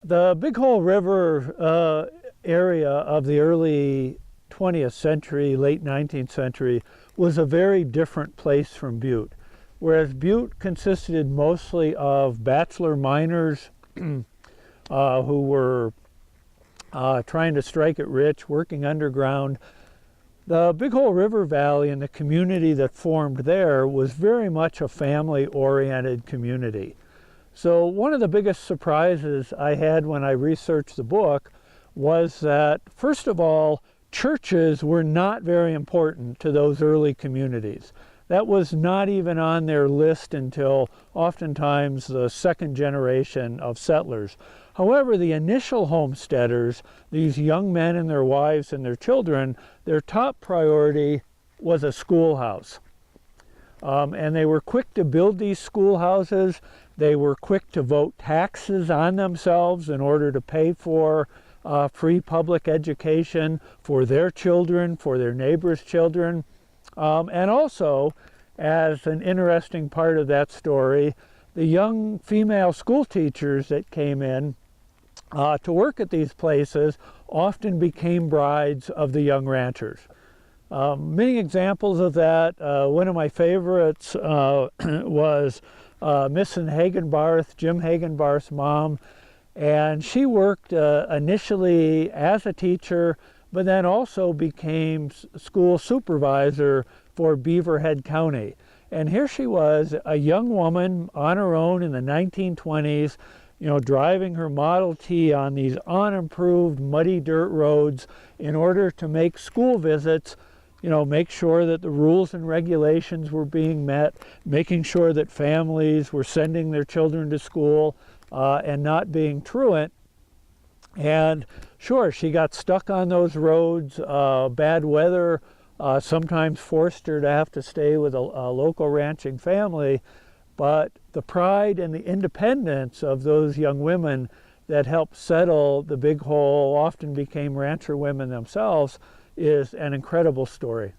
The Big Hole River area of the early 20th century, late 19th century, was a very different place from Butte. Whereas Butte consisted mostly of bachelor miners who were trying to strike it rich, working underground, the Big Hole River Valley and the community that formed there was very much a family-oriented community. So one of the biggest surprises I had when I researched the book was that, first of all, churches were not very important to those early communities. That was not even on their list until oftentimes the second generation of settlers. However, the initial homesteaders, these young men and their wives and their children, their top priority was a schoolhouse. And they were quick to build these schoolhouses. They were quick to vote taxes on themselves in order to pay for free public education for their children, for their neighbors' children. And also, as an interesting part of that story, the young female school teachers that came in to work at these places often became brides of the young ranchers. Many examples of that. One of my favorites was Miss Hagenbarth, Jim Hagenbarth's mom, and she worked initially as a teacher, but then also became school supervisor for Beaverhead County. And here she was, a young woman on her own in the 1920s, driving her Model T on these unimproved muddy dirt roads in order to make school visits, make sure that the rules and regulations were being met, making sure that families were sending their children to school and not being truant. And sure, she got stuck on those roads. Bad weather sometimes forced her to have to stay with a local ranching family. But the pride and the independence of those young women that helped settle the Big Hole, often became rancher women themselves, is an incredible story.